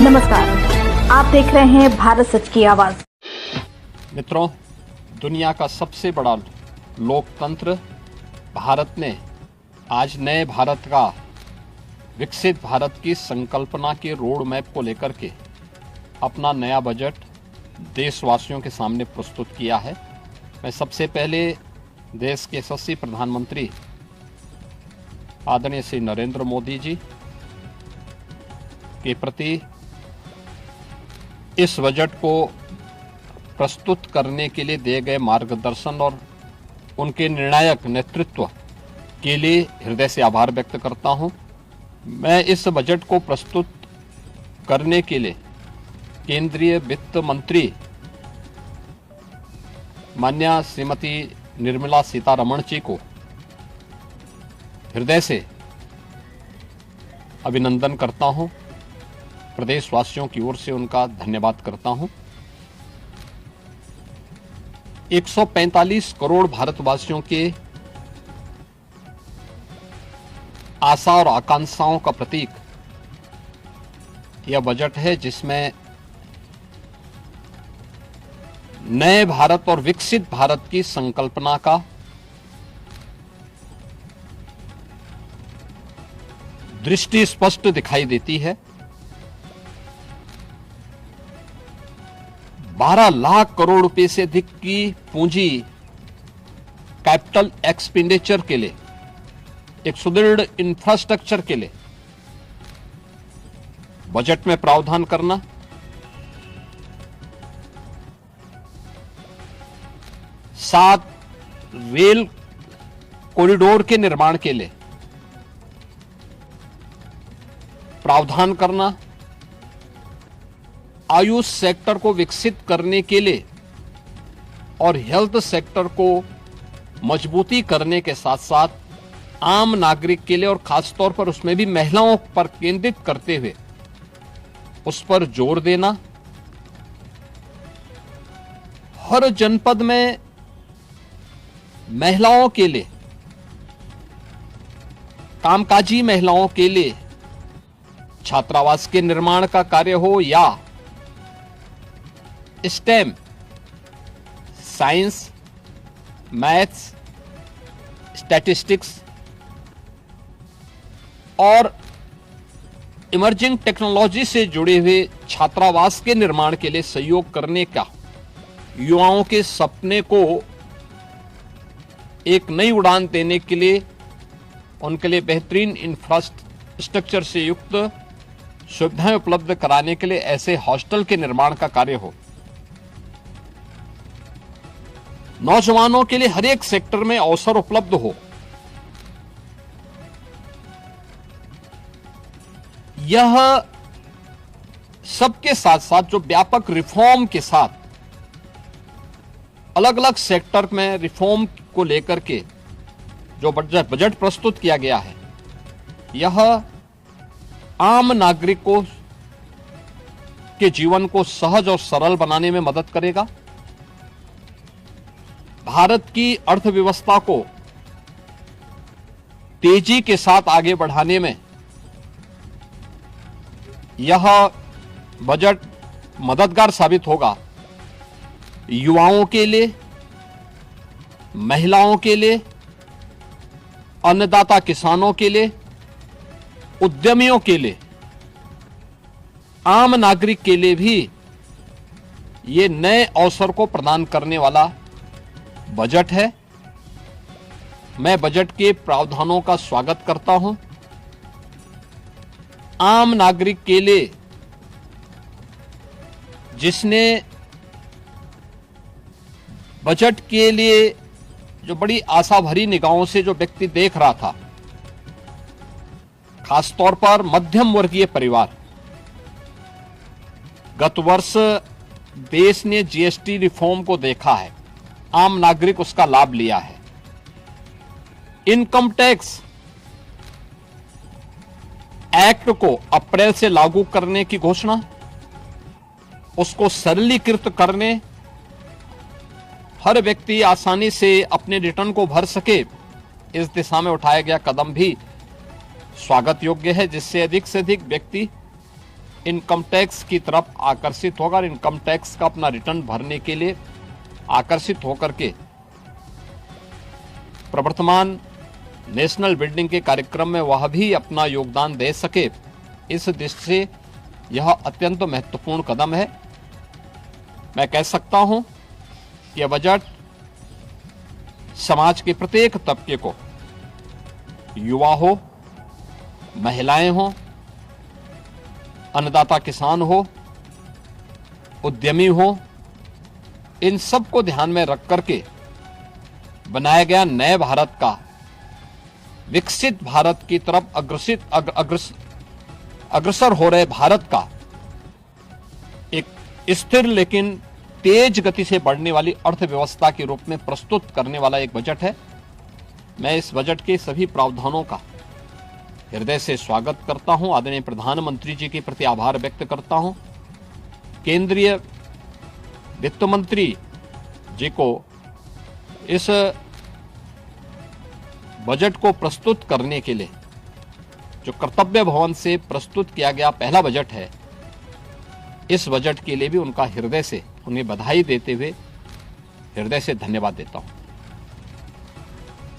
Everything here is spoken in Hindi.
नमस्कार, आप देख रहे हैं भारत सच की आवाज। मित्रों, दुनिया का सबसे बड़ा लोकतंत्र भारत ने आज नए भारत का, विकसित भारत की संकल्पना के रोड मैप को लेकर के अपना नया बजट देशवासियों के सामने प्रस्तुत किया है। मैं सबसे पहले देश के यशस्वी प्रधानमंत्री आदरणीय श्री नरेंद्र मोदी जी के प्रति इस बजट को प्रस्तुत करने के लिए दिए गए मार्गदर्शन और उनके निर्णायक नेतृत्व के लिए हृदय से आभार व्यक्त करता हूं। मैं इस बजट को प्रस्तुत करने के लिए केंद्रीय वित्त मंत्री माननीय श्रीमती निर्मला सीतारमण जी को हृदय से अभिनंदन करता हूं, प्रदेशवासियों की ओर से उनका धन्यवाद करता हूं। 145 करोड़ भारतवासियों के आशा और आकांक्षाओं का प्रतीक यह बजट है, जिसमें नए भारत और विकसित भारत की संकल्पना का दृष्टि स्पष्ट दिखाई देती है। 12 लाख करोड़ रुपए से अधिक की पूंजी कैपिटल एक्सपेंडिचर के लिए, एक सुदृढ़ इंफ्रास्ट्रक्चर के लिए बजट में प्रावधान करना, सात रेल कॉरिडोर के निर्माण के लिए प्रावधान करना, आयुष सेक्टर को विकसित करने के लिए और हेल्थ सेक्टर को मजबूती करने के साथ साथ आम नागरिक के लिए और खासतौर पर उसमें भी महिलाओं पर केंद्रित करते हुए उस पर जोर देना, हर जनपद में महिलाओं के लिए, कामकाजी महिलाओं के लिए छात्रावास के निर्माण का कार्य हो या स्टेम, साइंस, मैथ्स, स्टैटिस्टिक्स और इमर्जिंग टेक्नोलॉजी से जुड़े हुए छात्रावास के निर्माण के लिए सहयोग करने का, युवाओं के सपने को एक नई उड़ान देने के लिए उनके लिए बेहतरीन इंफ्रास्ट्रक्चर से युक्त सुविधाएं उपलब्ध कराने के लिए ऐसे हॉस्टल के निर्माण का कार्य हो, नौजवानों के लिए हर एक सेक्टर में अवसर उपलब्ध हो, यह सबके साथ साथ जो व्यापक रिफॉर्म के साथ अलग अलग सेक्टर में रिफॉर्म को लेकर के जो बजट प्रस्तुत किया गया है, यह आम नागरिकों के जीवन को सहज और सरल बनाने में मदद करेगा। भारत की अर्थव्यवस्था को तेजी के साथ आगे बढ़ाने में यह बजट मददगार साबित होगा। युवाओं के लिए, महिलाओं के लिए, अन्नदाता किसानों के लिए, उद्यमियों के लिए, आम नागरिक के लिए भी ये नए अवसर को प्रदान करने वाला बजट है। मैं बजट के प्रावधानों का स्वागत करता हूं। आम नागरिक के लिए, जिसने बजट के लिए जो बड़ी आशा भरी निगाहों से जो व्यक्ति देख रहा था, खासतौर पर मध्यम वर्गीय परिवार, गत वर्ष देश ने जीएसटी रिफॉर्म को देखा है, आम नागरिक उसका लाभ लिया है। इनकम टैक्स एक्ट को अप्रैल से लागू करने की घोषणा, उसको सरलीकृत करने, हर व्यक्ति आसानी से अपने रिटर्न को भर सके, इस दिशा में उठाया गया कदम भी स्वागत योग्य है, जिससे अधिक से अधिक व्यक्ति इनकम टैक्स की तरफ आकर्षित होगा और इनकम टैक्स का अपना रिटर्न भरने के लिए आकर्षित होकर के प्रवर्तमान नेशनल बिल्डिंग के कार्यक्रम में वह भी अपना योगदान दे सके, इस दृष्टि से यह अत्यंत महत्वपूर्ण कदम है। मैं कह सकता हूं कि यह बजट समाज के प्रत्येक तबके को, युवा हो, महिलाएं हो, अन्नदाता किसान हो, उद्यमी हो, इन सब को ध्यान में रख करके बनाया गया नए भारत का, विकसित भारत की तरफ अग्रसर हो रहे भारत का एक स्थिर लेकिन तेज गति से बढ़ने वाली अर्थव्यवस्था के रूप में प्रस्तुत करने वाला एक बजट है। मैं इस बजट के सभी प्रावधानों का हृदय से स्वागत करता हूं। आदरणीय प्रधानमंत्री जी के प्रति आभार व्यक्त करता हूं। केंद्रीय वित्त मंत्री जी को इस बजट को प्रस्तुत करने के लिए, जो कर्तव्य भवन से प्रस्तुत किया गया पहला बजट है, इस बजट के लिए भी उनका हृदय से उन्हें बधाई देते हुए हृदय से धन्यवाद देता हूं।